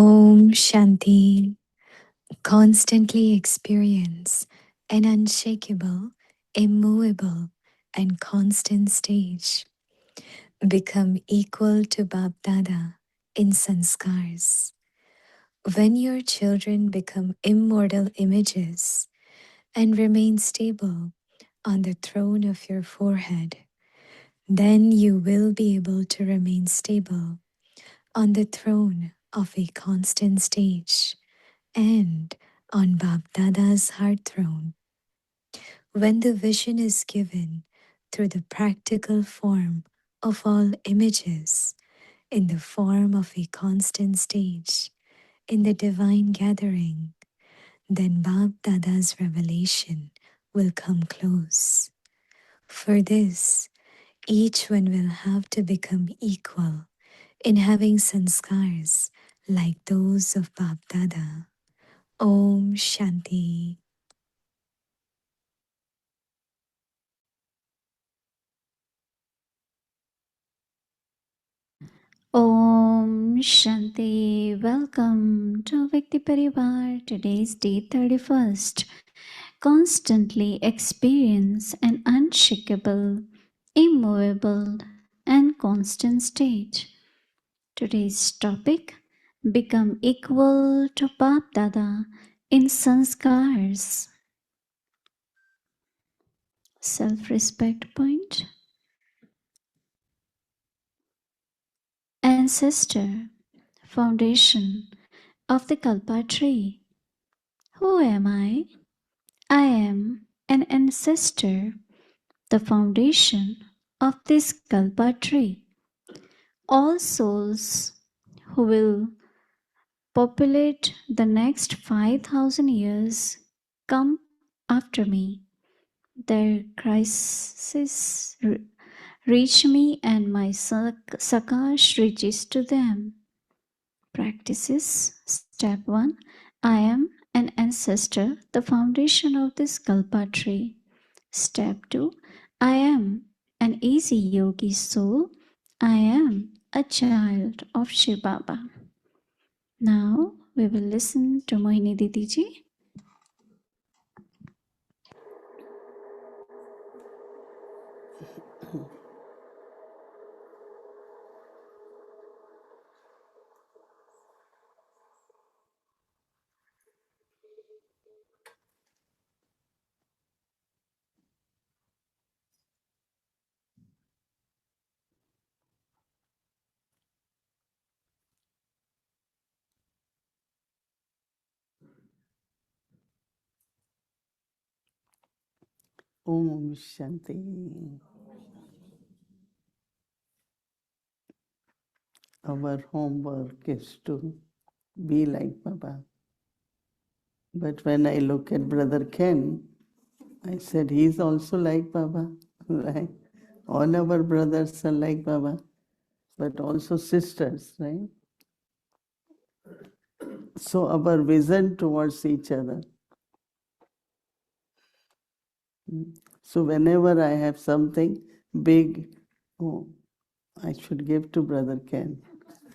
Om Shanti. Constantly experience an unshakable, immovable, and constant stage. Become equal to BapDada in Sanskars. When your children become immortal images and remain stable on the throne of your forehead, then you will be able to remain stable on the throne of a constant stage and on BapDada's heart throne. When the vision is given through the practical form of all images, in the form of a constant stage, in the divine gathering, then BapDada's revelation will come close. For this, each one will have to become equal in having sanskars like those of BapDada. Om Shanti. Om Shanti. Welcome to Vikti Parivar. Today's day 31st. Constantly experience an unshakable, immovable, and constant state. Today's topic: become equal to Bap Dada in Sanskars. Self-respect point. Ancestor, foundation of the Kalpa tree. Who am I? I am an ancestor, the foundation of this Kalpa tree. All souls who will populate the next 5,000 years come after me. Their crises reach me and my sakash reaches to them. Practices. Step 1. I am an ancestor, the foundation of this Kalpa tree. Step 2. I am an easy yogi soul. I am a child of Shiv Baba. Now we will listen to Mohini Didi ji. Om Shanti. Our homework is to be like Baba. But when I look at Brother Ken, I said he's also like Baba. Right? All our brothers are like Baba, but also sisters, right? So our vision towards each other. So whenever I have something big, oh, I should give to Brother Ken.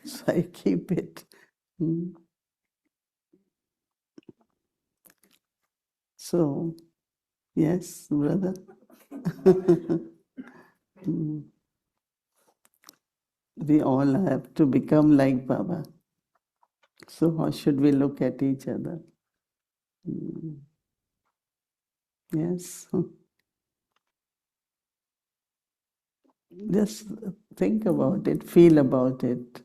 So I keep it. So, yes, brother. We all have to become like Baba. So how should we look at each other? Yes. Just think about it, feel about it.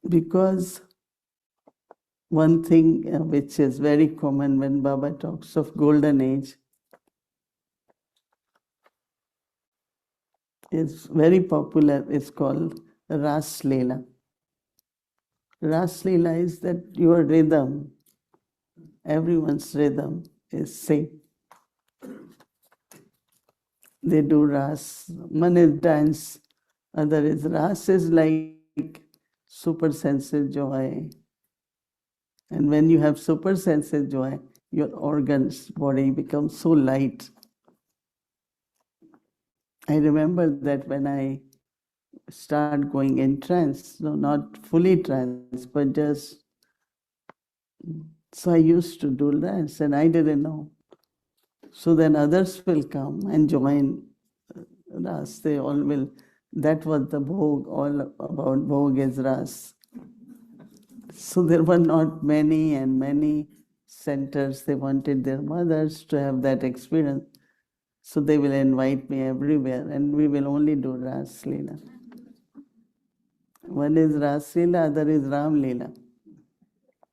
Because one thing which is very common when Baba talks of golden age is very popular. It's called Ras Leela. Ras Leela is that your rhythm, everyone's rhythm is same. They do Ras. One is dance, other is Ras is like super sensitive joy. And when you have super sensitive joy, your organs, body becomes so light. I remember that when I start going in trance. No, not fully trance, but just. So I used to do trance and I didn't know. So then others will come and join Ras. They all will. That was the Bhog, all about Bhog is Ras. So there were not many and many centers. They wanted their mothers to have that experience. So they will invite me everywhere and we will only do Ras Leela. One is Ras Leela, other is Ram Leela.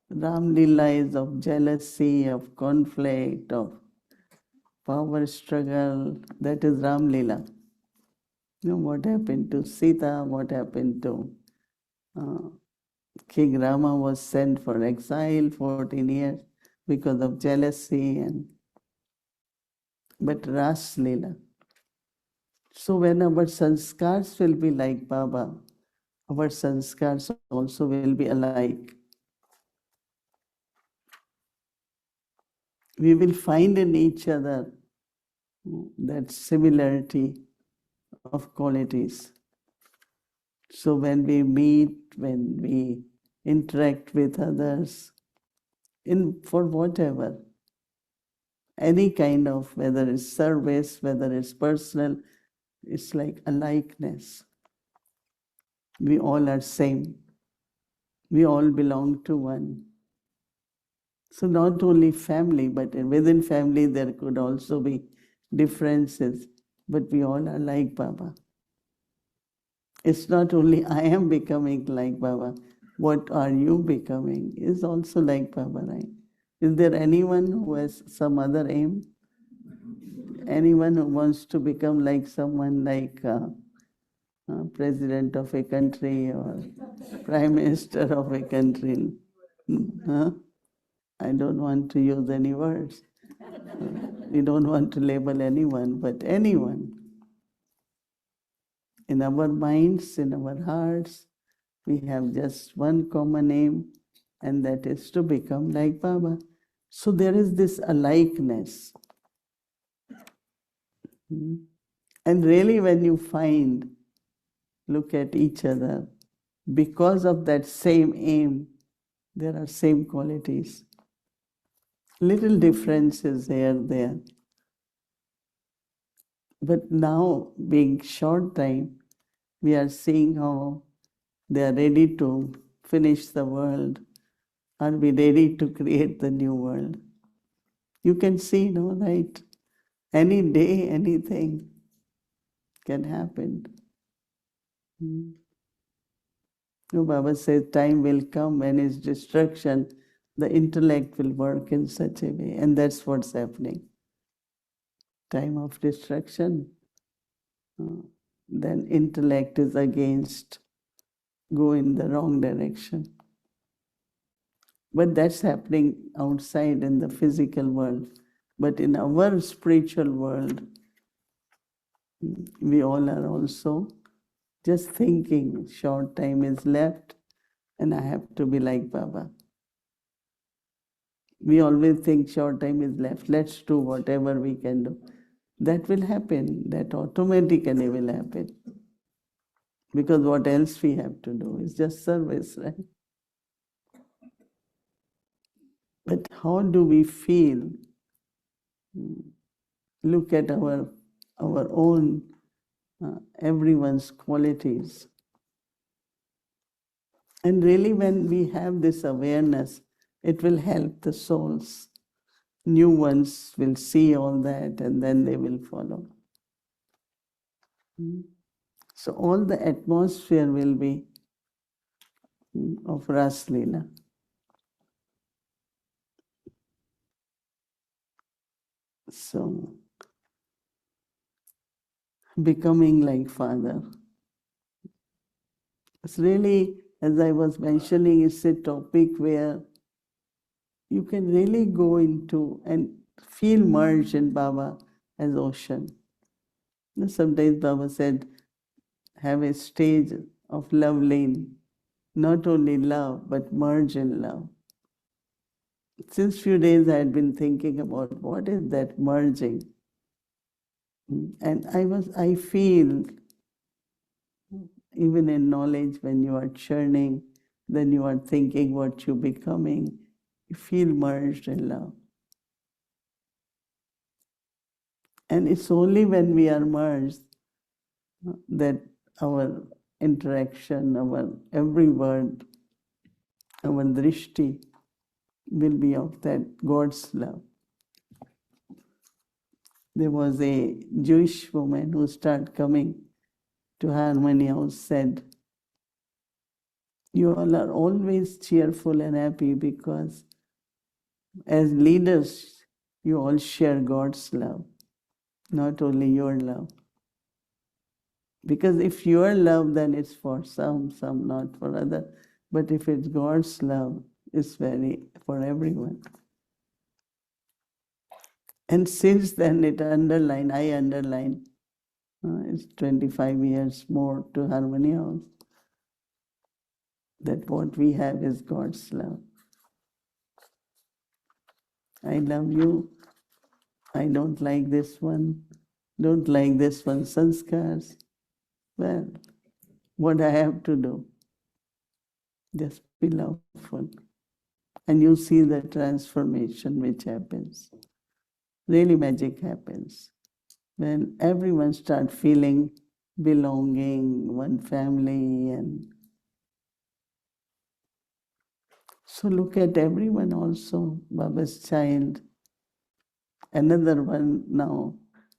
Ram Leela is of jealousy, of conflict, of power struggle. That is Ram Leela. You know what happened to Sita, what happened to uh, King Rama was sent for exile 14 years because of jealousy and but Ras Leela. So when our sanskars will be like Baba, our sanskars also will be alike. We will find in each other that similarity of qualities. So when we meet, when we interact with others, in for whatever, any kind of, whether it's service, whether it's personal, it's like a likeness. We all are same. We all belong to one. So not only family, but within family there could also be differences, but we all are like Baba. It's not only I am becoming like Baba, what are you becoming is also like Baba, right? Is there anyone who has some other aim? Anyone who wants to become like someone like president of a country or prime minister of a country? Huh? I don't want to use any words. We don't want to label anyone, but anyone. In our minds, in our hearts, we have just one common aim, and that is to become like Baba. So there is this alikeness. And really, when you find, look at each other, because of that same aim, there are same qualities. Little differences here, there. But now, being short time, we are seeing how they are ready to finish the world. Are we ready to create the new world? You can see, no, right? Any day, anything can happen. No, Baba says time will come when its destruction, the intellect will work in such a way, and that's what's happening. Time of destruction, then intellect is against, go in the wrong direction. But that's happening outside in the physical world. But in our spiritual world, we all are also just thinking short time is left and I have to be like Baba. We always think short time is left. Let's do whatever we can do. That will happen. That automatically will happen. Because what else we have to do is just service, right? But how do we feel? Look at our own, everyone's qualities. And really, when we have this awareness, it will help the souls. New ones will see all that and then they will follow. So all the atmosphere will be of Ras Leela. So becoming like Father. It's really, as I was mentioning, it's a topic where you can really go into and feel merged in Baba as ocean. Sometimes Baba said, have a stage of love lane, not only love, but merge in love. Since few days I had been thinking about what is that merging. And I feel even in knowledge, when you are churning, then you are thinking what you're becoming, you feel merged in love. And it's only when we are merged that our interaction, our every word, our drishti will be of that God's love. There was a Jewish woman who started coming to Harmony House, said, "You all are always cheerful and happy because as leaders, you all share God's love, not only your love. Because if your love, then it's for some not for other. But if it's God's love, it's very for everyone." And since then, I underline, it's 25 years more to Harmony House, that what we have is God's love. I love you. I don't like this one. Don't like this one. Sanskars. Well, what I have to do? Just be loveful. And you see the transformation which happens. Really magic happens. When everyone starts feeling belonging, one family, and so look at everyone also, Baba's child, another one now,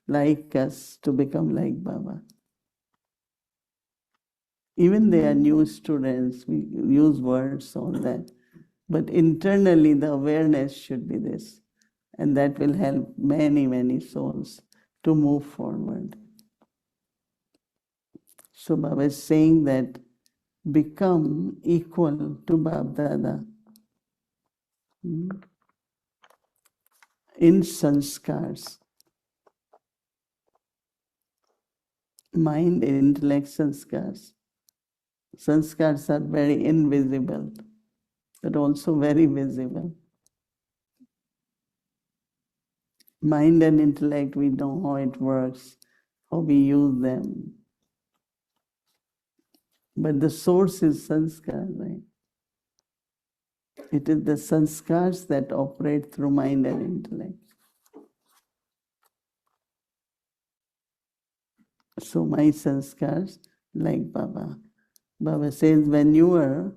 like us, to become like Baba. Even they are new students, we use words, all that. But internally, the awareness should be this. And that will help many, many souls to move forward. So Baba is saying that become equal to BapDada in sanskars. Mind, intellect, sanskars. Sanskars are very invisible, but also very visible. Mind and intellect, we know how it works, how we use them. But the source is sanskar, right? It is the sanskars that operate through mind and intellect. So my sanskars, like Baba. Baba says, when you are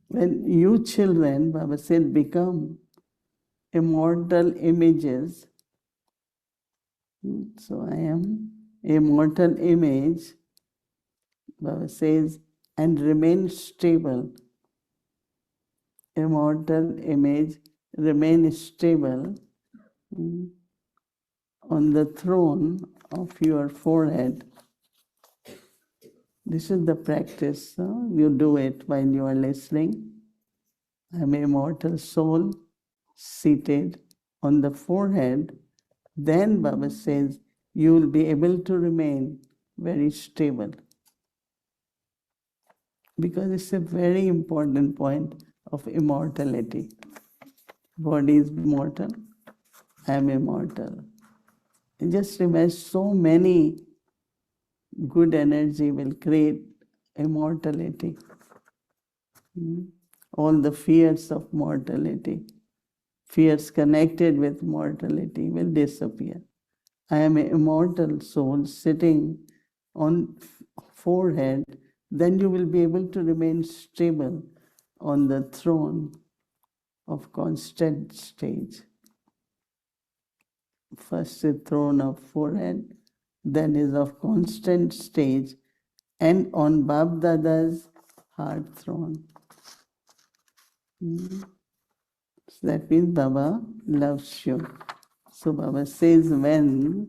when you children, Baba said, become immortal images. So I am a mortal image, Baba says, and remain stable. Immortal image, remain stable on the throne of your forehead. This is the practice. You do it while you are listening. I am a mortal soul seated on the forehead. Then Baba says, you will be able to remain very stable. Because it's a very important point of immortality. Body is mortal, I am immortal. And just imagine so many good energy will create immortality. All the fears of mortality, fears connected with mortality will disappear. I am an immortal soul sitting on forehead, then you will be able to remain stable on the throne of constant stage. First is throne of forehead, then is of constant stage, and on BapDada's heart throne. So that means Baba loves you. So Baba says when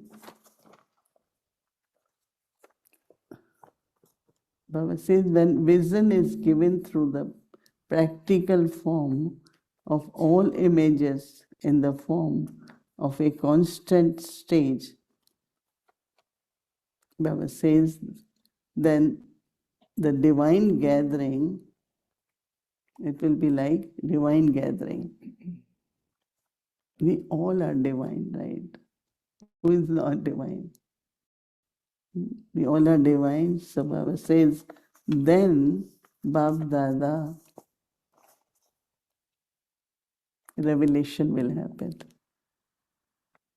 vision is given through the practical form of all images in the form of a constant stage, Baba says, then the divine gathering, it will be like divine gathering. We all are divine, right? Who is not divine? We all are divine. So Baba says, then BapDada revelation will happen.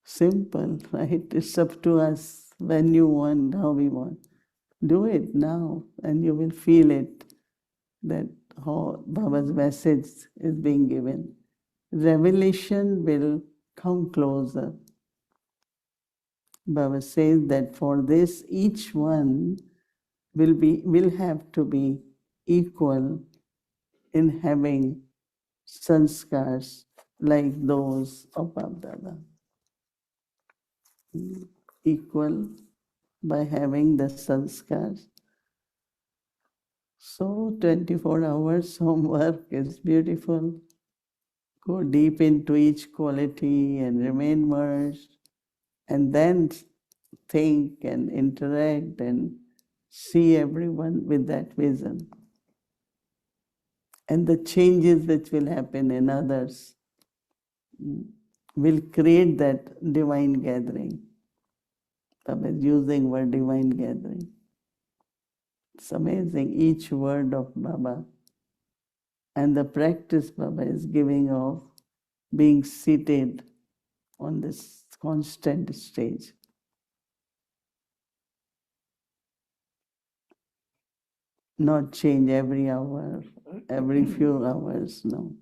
Simple, right? It's up to us when you want, how we want. Do it now, and you will feel it, that how Baba's message is being given. Revelation will come closer. Baba says that for this, each one will have to be equal in having sanskars like those of BapDada. Equal by having the sanskars. So 24 hours homework is beautiful. Go deep into each quality and remain merged, and then think and interact and see everyone with that vision. And the changes which will happen in others will create that divine gathering. Baba is using word divine gathering. It's amazing, each word of Baba. And the practice Baba is giving of being seated on this constant stage. Not change every hour, every few hours, no.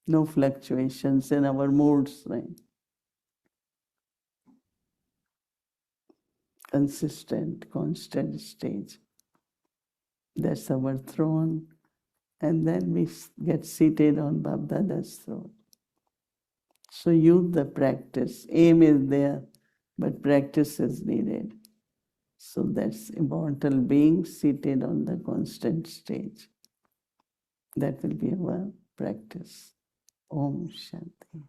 No fluctuations in our moods, right? Consistent, constant stage. That's our throne. And then we get seated on BapDada's throne. So use the practice. Aim is there, but practice is needed. So that's immortal being seated on the constant stage. That will be our practice. Om Shanti.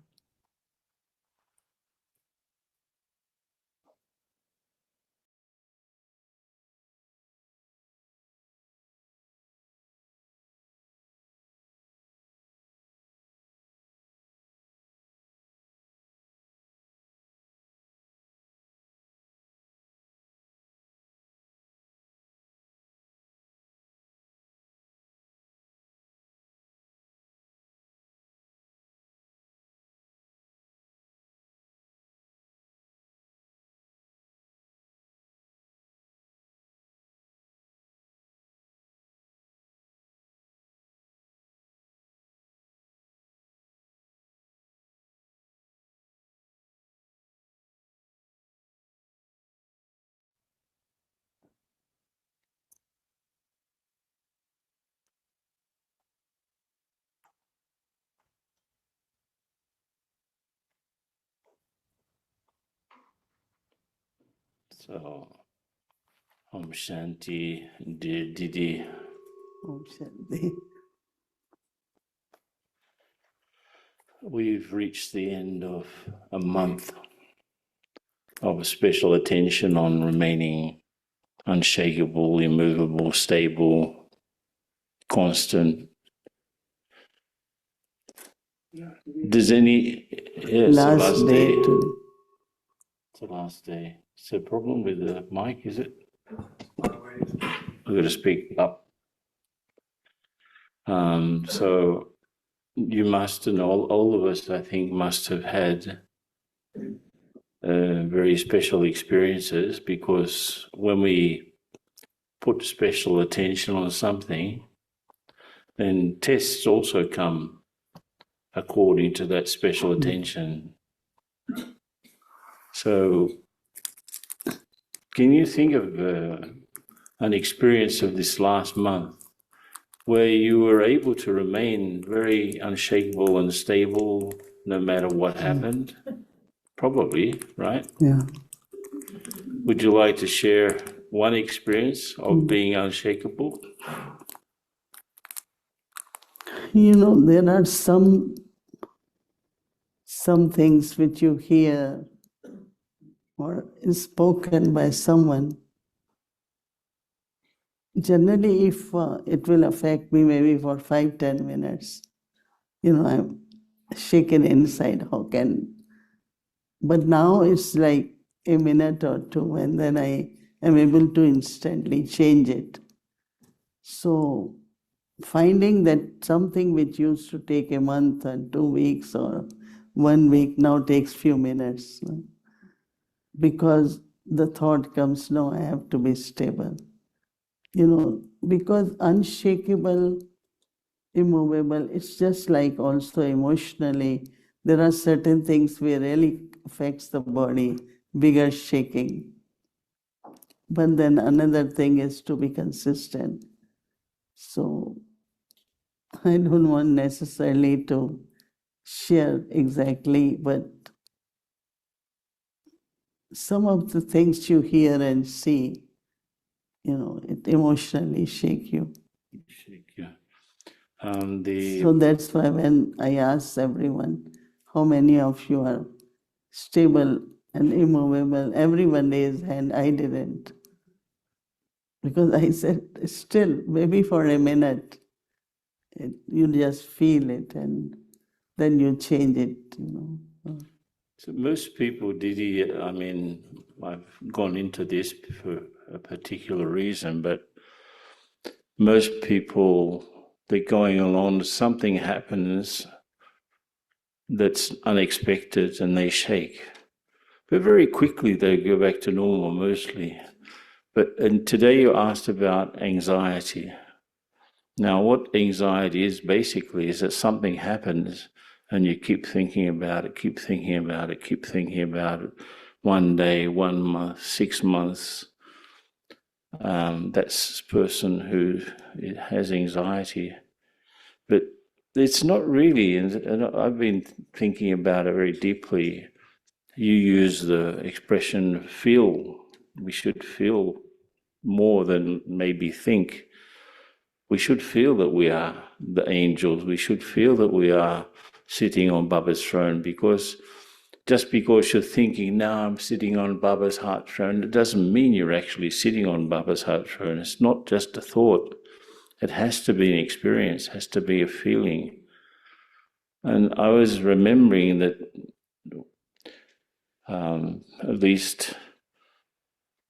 So, Om Shanti, dear Didi. Om Shanti. We've reached the end of a month of special attention on remaining unshakable, immovable, stable, constant. Does any... Yes, Last day today. It's the last day. Is there a problem with the mic, is it? I've got to speak up. So you must, and all of us, I think, must have had very special experiences, because when we put special attention on something, then tests also come according to that special attention. So can you think of an experience of this last month where you were able to remain very unshakable and stable no matter what happened? Probably, right? Yeah. Would you like to share one experience of being unshakable? You know, there are some things which you hear or is spoken by someone. Generally, if it will affect me maybe for 5-10 minutes, you know, I'm shaken inside. How can? But now it's like a minute or two, and then I am able to instantly change it. So finding that something which used to take a month and 2 weeks or 1 week now takes few minutes, because the thought comes, no, I have to be stable. Because unshakable, immovable, it's just like also emotionally, there are certain things where really affects the body, bigger shaking. But then another thing is to be consistent. So I don't want necessarily to share exactly, but some of the things you hear and see, it emotionally shake you. Shake, yeah. So that's why when I ask everyone, how many of you are stable and immovable, everyone raised hand. I didn't. Because I said, still, maybe for a minute, you just feel it and then you change it. So most people, Didi, I mean, I've gone into this for a particular reason, but most people, they're going along, something happens that's unexpected and they shake. But very quickly they go back to normal mostly. And today you asked about anxiety. Now what anxiety is basically is that something happens and you keep thinking about it, keep thinking about it, keep thinking about it. 1 day, 1 month, 6 months. That's a person who has anxiety. But it's not really, and I've been thinking about it very deeply. You use the expression feel. We should feel more than maybe think. We should feel that we are the angels. We should feel that we are sitting on Baba's throne, because just because you're thinking, now I'm sitting on Baba's heart throne, it doesn't mean you're actually sitting on Baba's heart throne. It's not just a thought. It has to be an experience, has to be a feeling. And I was remembering that at least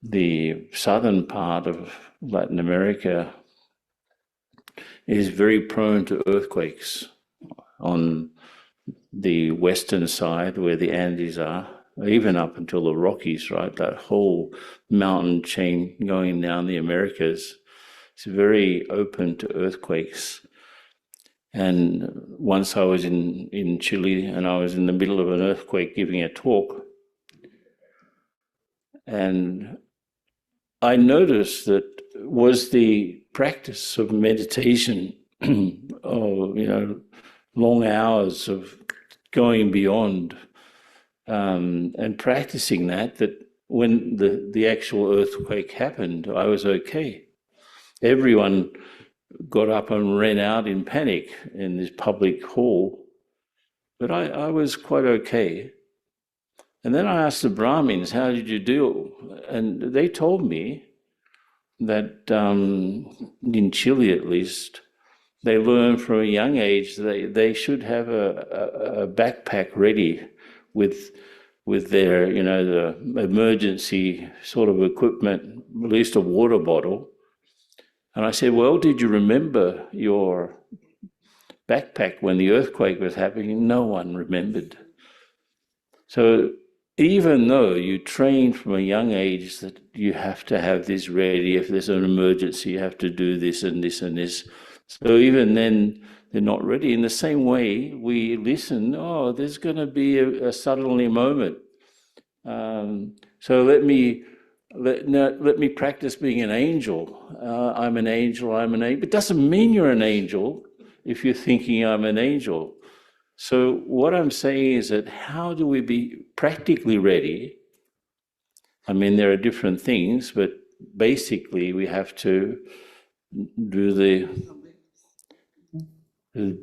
the southern part of Latin America is very prone to earthquakes. On the western side, where the Andes are, even up until the Rockies, right? That whole mountain chain going down the Americas, it's very open to earthquakes. And once I was in Chile, and I was in the middle of an earthquake giving a talk, and I noticed that was the practice of meditation, of long hours of going beyond and practicing that when the actual earthquake happened, I was okay. Everyone got up and ran out in panic in this public hall, but I was quite okay. And then I asked the Brahmins, how did you do? And they told me that in Chile at least, they learn from a young age they should have a backpack ready with their, the emergency sort of equipment, at least a water bottle. And I said, well, did you remember your backpack when the earthquake was happening? No one remembered. So even though you train from a young age that you have to have this ready, if there's an emergency, you have to do this and this and this. So even then, they're not ready. In the same way, we listen, oh, there's going to be a suddenly moment. So let me practice being an angel. I'm an angel, I'm an angel. It doesn't mean you're an angel if you're thinking I'm an angel. So what I'm saying is that how do we be practically ready? I mean, there are different things, but basically we have to do the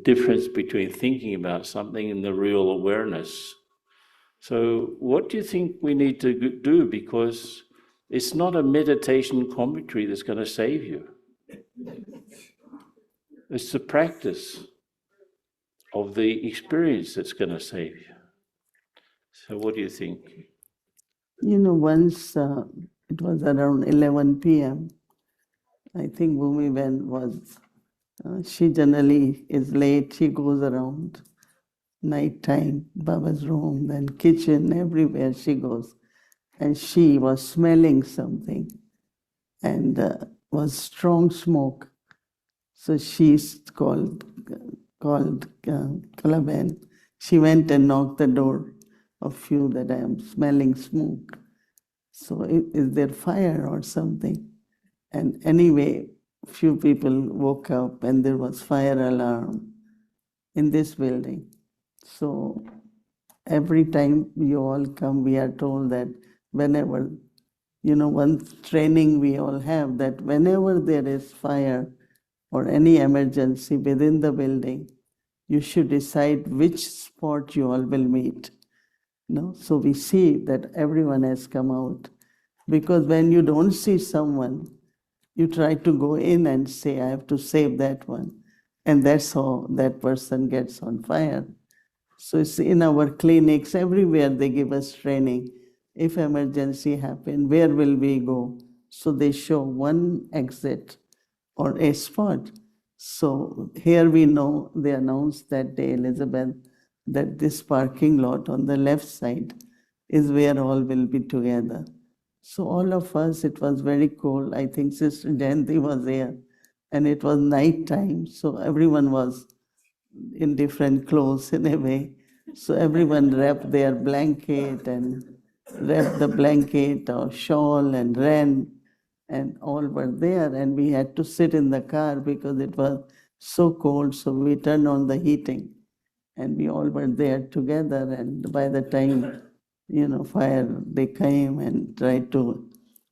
difference between thinking about something and the real awareness. So what do you think we need to do? Because it's not a meditation commentary that's going to save you. It's the practice of the experience that's going to save you. So what do you think? Once it was around 11 p.m. I think Bhumi was, she generally is late. She goes around night-time, Baba's room, then kitchen, everywhere she goes. And she was smelling something and was strong smoke. So she's called Kalaben. She went and knocked the door of you that I am smelling smoke. So is there fire or something? And anyway, few people woke up and there was fire alarm in this building. So every time you all come, we are told that whenever, one training we all have, that whenever there is fire or any emergency within the building, you should decide which spot you all will meet. So we see that everyone has come out. Because when you don't see someone, you try to go in and say, I have to save that one. And that's how that person gets on fire. So it's in our clinics, everywhere they give us training. If emergency happen, where will we go? So they show one exit or a spot. So here we know, they announced that day, Elizabeth, that this parking lot on the left side is where all will be together. So all of us, it was very cold. I think Sister Jayanti was there and it was night time. So everyone was in different clothes in a way. So everyone wrapped their blanket and wrapped the blanket or shawl and ran, and all were there. And we had to sit in the car because it was so cold. So we turned on the heating and we all were there together. And by the time, fire, they came and tried to,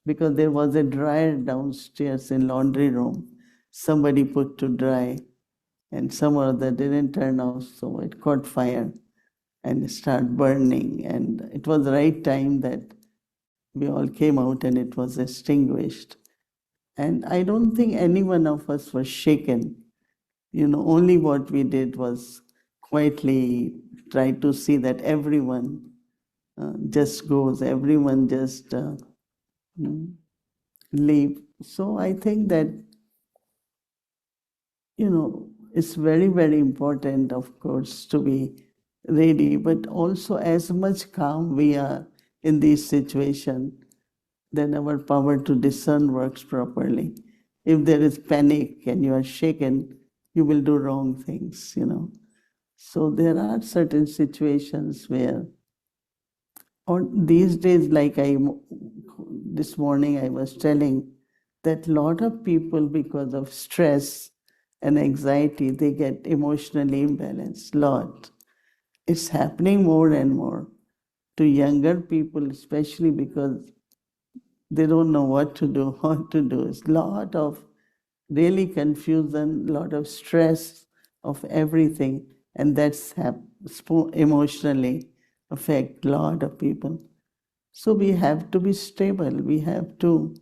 because there was a dryer downstairs in laundry room, somebody put to dry and some of that didn't turn out, so it caught fire and started burning. And it was the right time that we all came out and it was extinguished. And I don't think any one of us was shaken. Only what we did was quietly try to see that everyone just goes, everyone just leave. So I think that it's very, very important, of course, to be ready, but also as much calm we are in this situation, then our power to discern works properly. If there is panic and you are shaken, you will do wrong things, So there are certain situations where, or these days, like this morning I was telling, that a lot of people, because of stress and anxiety, they get emotionally imbalanced. Lot. It's happening more and more to younger people, especially because they don't know what to do, what to do. It's a lot of really confusion, a lot of stress of everything, and that's emotionally affect a lot of people. So we have to be stable. We have to,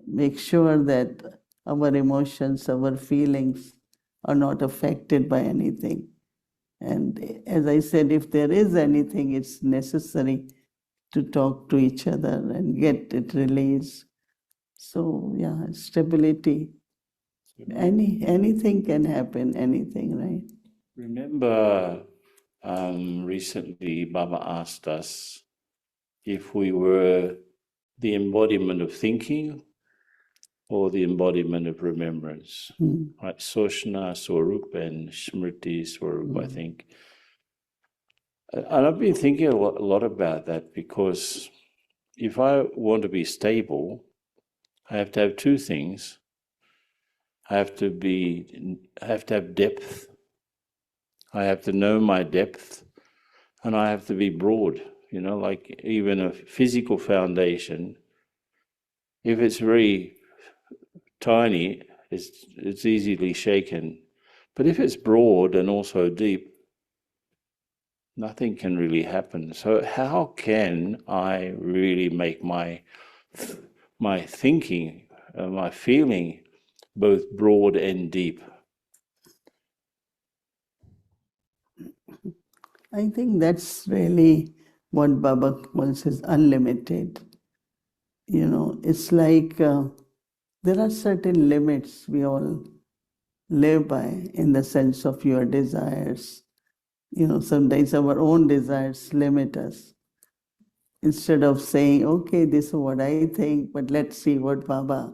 make sure that our emotions, our feelings are not affected by anything. And as I said, if there is anything, it's necessary to talk to each other and get it released. So yeah, stability. Anything can happen, anything, right? Remember, recently Baba asked us if we were the embodiment of thinking or the embodiment of remembrance. Right? Soshna Swarup and Smriti Swarup, I think. And I've been thinking a lot about that, because if I want to be stable, I have to have two things. I have to have depth. I have to know my depth, and I have to be broad. Like even a physical foundation, if it's very tiny, it's easily shaken. But if it's broad and also deep, nothing can really happen. So how can I really make my thinking, my feeling, both broad and deep? I think that's really what Baba calls as unlimited. It's like there are certain limits we all live by in the sense of your desires. Sometimes our own desires limit us. Instead of saying, okay, this is what I think, but let's see what Baba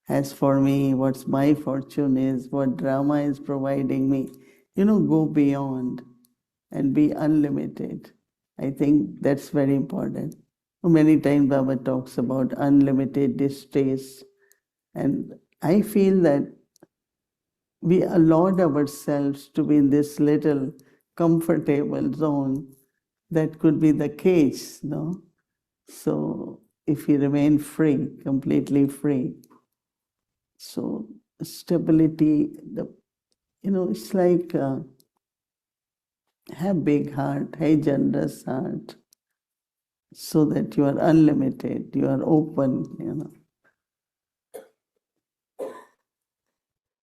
has for me, what's my fortune is, what drama is providing me. Go beyond and be unlimited. I think that's very important. Many times Baba talks about unlimited distaste. And I feel that we allowed ourselves to be in this little comfortable zone that could be the cage, no? So if we remain free, completely free, so stability, it's like have big heart, have generous heart, so that you are unlimited, you are open.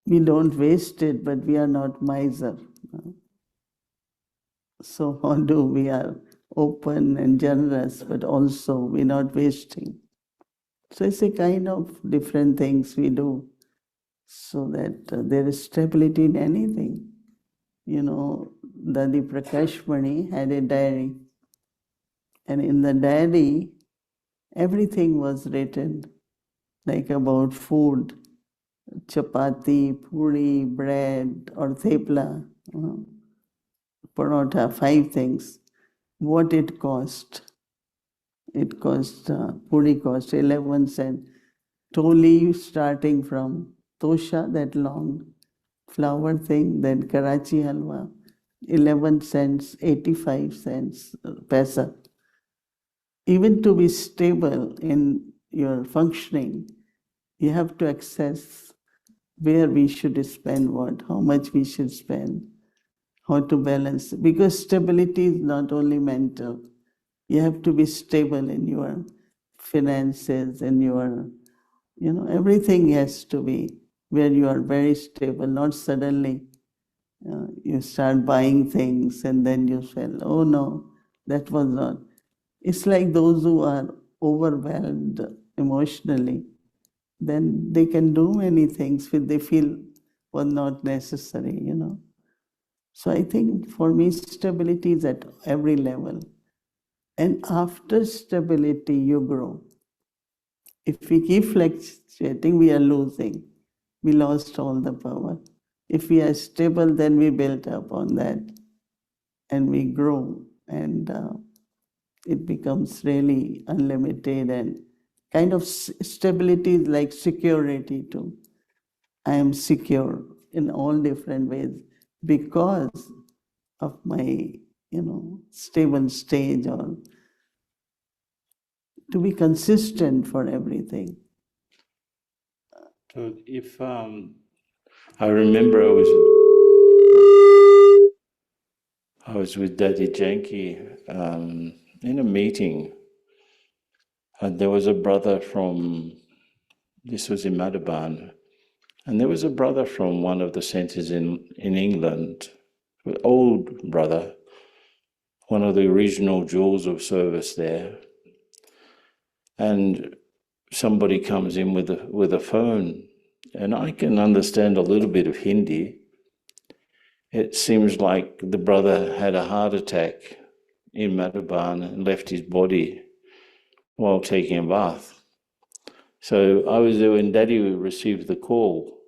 We don't waste it, but we are not miser. So how do we are open and generous, but also we're not wasting. So it's a kind of different things we do so that there is stability in anything. Dadi Prakashmani had a diary, and in the diary, everything was written, like about food, chapati, puri, bread, or thepla, paratha, 5 things, what it cost. It cost, puri cost 11 cents. Toli starting from tosha, that long flour thing, then Karachi halwa, 11 cents, 85 cents, paisa. Even to be stable in your functioning, you have to access where we should spend what, how much we should spend, how to balance. Because stability is not only mental. You have to be stable in your finances and your, everything has to be where you are very stable, not suddenly you start buying things and then you feel, oh no, that was not. It's like those who are overwhelmed emotionally, then they can do many things which they feel were not necessary. So I think for me, stability is at every level. And after stability, you grow. If we keep fluctuating, we are losing. We lost all the power. If we are stable, then we build up on that and we grow, and it becomes really unlimited, and kind of stability is like security too. I am secure in all different ways because of my, stable stage, or to be consistent for everything. So if I remember I was with Daddy Janki in a meeting, and there was a brother from, this was in Madhaban, and there was a brother from one of the centres in England, an old brother, one of the original jewels of service there, and somebody comes in with a phone, and I can understand a little bit of Hindi. It seems like the brother had a heart attack in Madhaban and left his body while taking a bath. So I was there when Daddy received the call.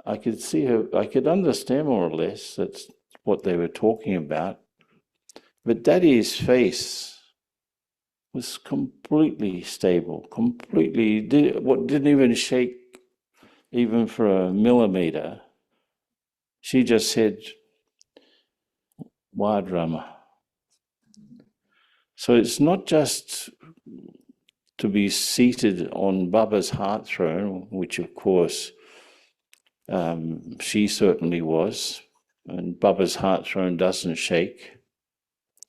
I could see her, I could understand more or less that's what they were talking about. But Daddy's face was completely stable, didn't even shake even for a millimeter. She just said, Wadrama. So it's not just to be seated on Baba's heart throne, which of course she certainly was, and Baba's heart throne doesn't shake.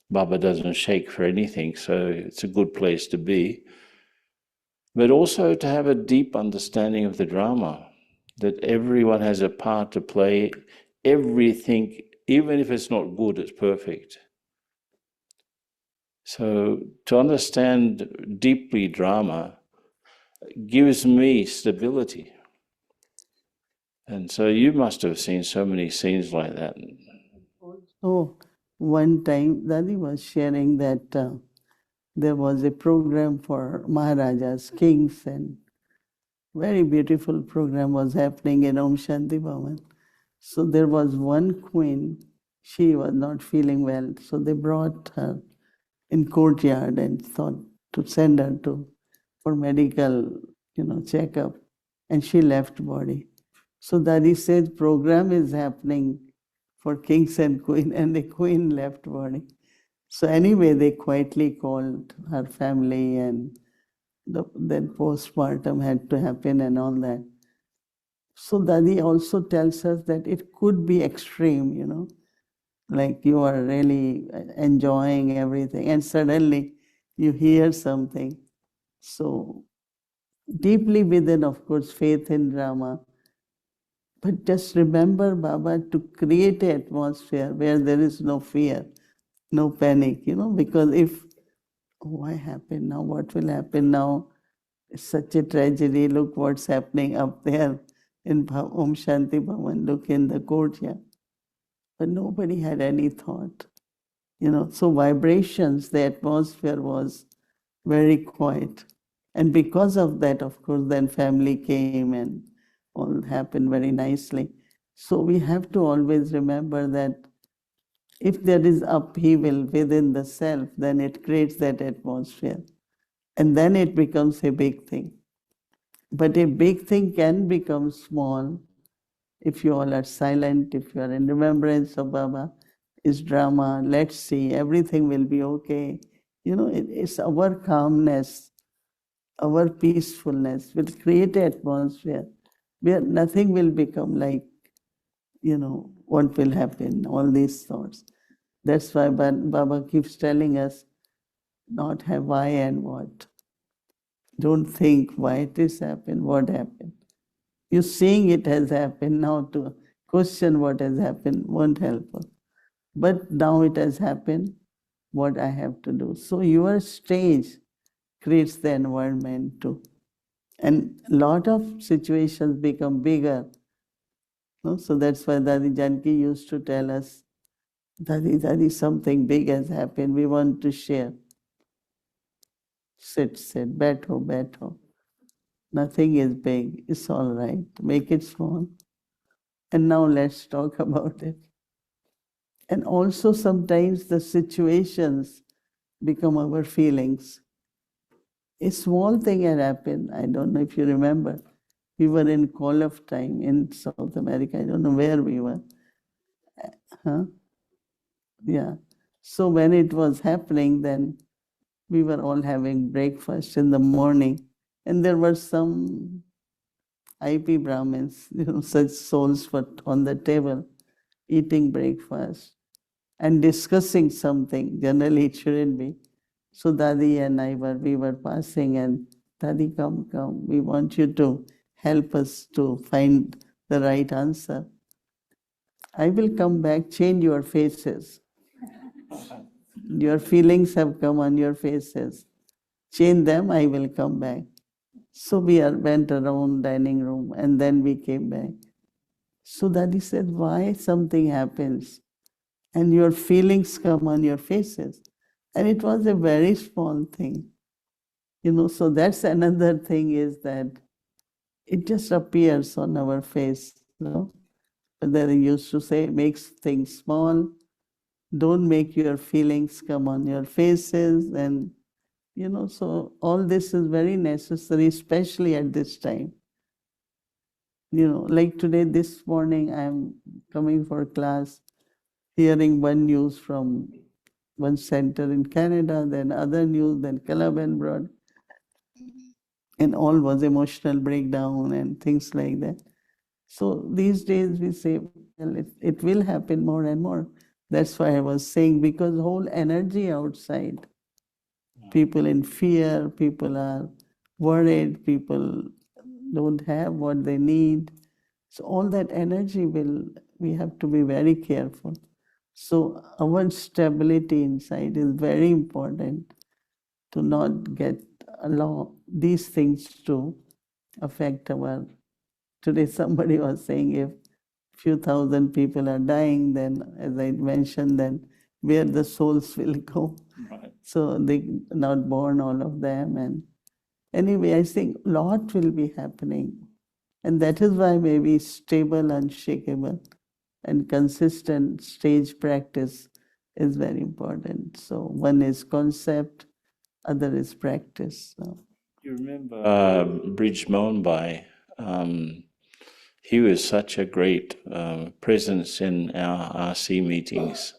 Baba doesn't shake for anything, so it's a good place to be. But also to have a deep understanding of the drama, that everyone has a part to play. Everything, even if it's not good, it's perfect. So to understand deeply drama gives me stability. And so you must have seen so many scenes like that. Oh, one time Dadi was sharing that there was a program for Maharajas, kings, and very beautiful program was happening in Om Shanti Bhavan. So there was one queen, she was not feeling well, so they brought her in courtyard and thought to send her to for medical, checkup, and she left body. So Dadi says program is happening for kings and queen, and the queen left body. So anyway, they quietly called her family, and then postpartum had to happen and all that. So Dadi also tells us that it could be extreme, like you are really enjoying everything and suddenly you hear something. So deeply within, of course, faith in drama. But just remember, Baba, to create an atmosphere where there is no fear, no panic, because if, why happened now? What will happen now? It's such a tragedy. Look what's happening up there in Om Shanti Bhavan. Look in the courtyard. But nobody had any thought. So vibrations, the atmosphere was very quiet. And because of that, of course, then family came and all happened very nicely. So we have to always remember that if there is upheaval within the self, then it creates that atmosphere. And then it becomes a big thing. But a big thing can become small if you all are silent, if you are in remembrance of Baba. Is drama, let's see, everything will be okay. It's our calmness, our peacefulness will create an atmosphere where nothing will become like, what will happen, all these thoughts. That's why Baba keeps telling us, not have why and what. Don't think why it is happened, what happened. You seeing it has happened, now to question what has happened won't help us. But now it has happened, what I have to do. So your stage creates the environment too. And a lot of situations become bigger. No? So that's why Dadi Janki used to tell us, Dadi, something big has happened. We want to share. Sit, baitho. Nothing is big. It's all right. Make it small. And now let's talk about it. And also sometimes the situations become our feelings. A small thing had happened. I don't know if you remember. We were in Call of Time in South America. I don't know where we were. Huh? Yeah. So when it was happening, then we were all having breakfast in the morning, and there were some IP Brahmins, such souls were on the table eating breakfast and discussing something. Generally, it shouldn't be. So Dadi and we were passing, and Dadi, come, we want you to help us to find the right answer. I will come back, change your faces. Your feelings have come on your faces. Change them, I will come back. So we went around dining room and then we came back. So Dadi said, why something happens and your feelings come on your faces? And it was a very small thing. So that's another thing, is that it just appears on our face. But they used to say, makes things small. Don't make your feelings come on your faces. And, so all this is very necessary, especially at this time. Like today, this morning, I'm coming for class, hearing one news from one center in Canada, then other news, then club and broad. And all was emotional breakdown and things like that. So these days we say, well, it will happen more and more. That's why I was saying, because whole energy outside, people in fear, people are worried, people don't have what they need. So all that energy we have to be very careful. So our stability inside is very important, to not allow these things to affect our. Today somebody was saying, if few thousand people are dying, then as I mentioned, then where the souls will go. Right. So they not born, all of them. And anyway, I think a lot will be happening. And that is why maybe stable, unshakable, and consistent stage practice is very important. So one is concept, other is practice. So. You remember Bridge Mounbai? He was such a great presence in our RC meetings.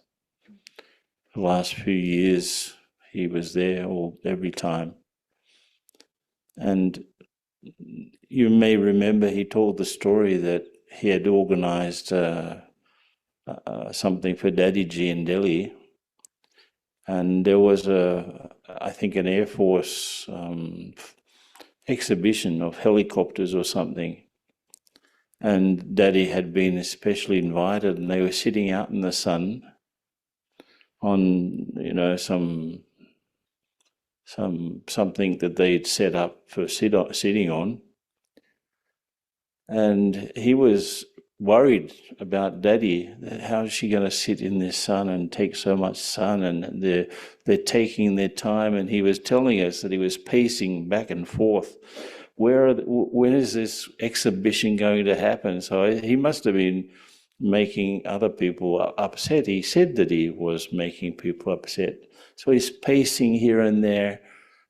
The last few years, he was there every time. And you may remember he told the story that he had organized something for Dadiji in Delhi. And there was I think an Air Force exhibition of helicopters or something. And Daddy had been especially invited, and they were sitting out in the sun on, something that they'd set up for sitting on. And he was worried about Daddy. How is she going to sit in this sun and take so much sun? And they're taking their time. And he was telling us that he was pacing back and forth. When is this exhibition going to happen? So he must have been making other people upset. He said that he was making people upset. So he's pacing here and there.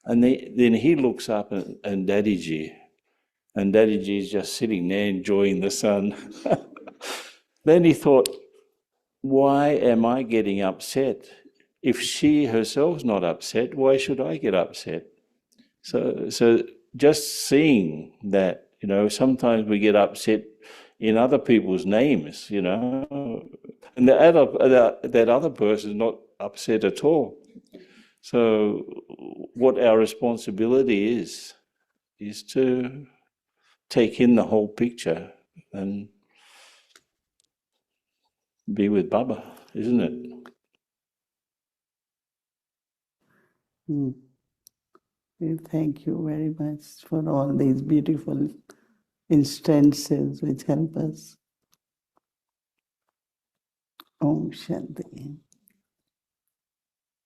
And then he looks up and Daddyji. And Dadiji's just sitting there enjoying the sun. Then he thought, why am I getting upset? If she herself's not upset, why should I get upset? So just seeing that, sometimes we get upset in other people's names, and that other person's not upset at all. So what our responsibility is to take in the whole picture and be with Baba, isn't it? Thank you very much for all these beautiful instances which help us. Om Shanti.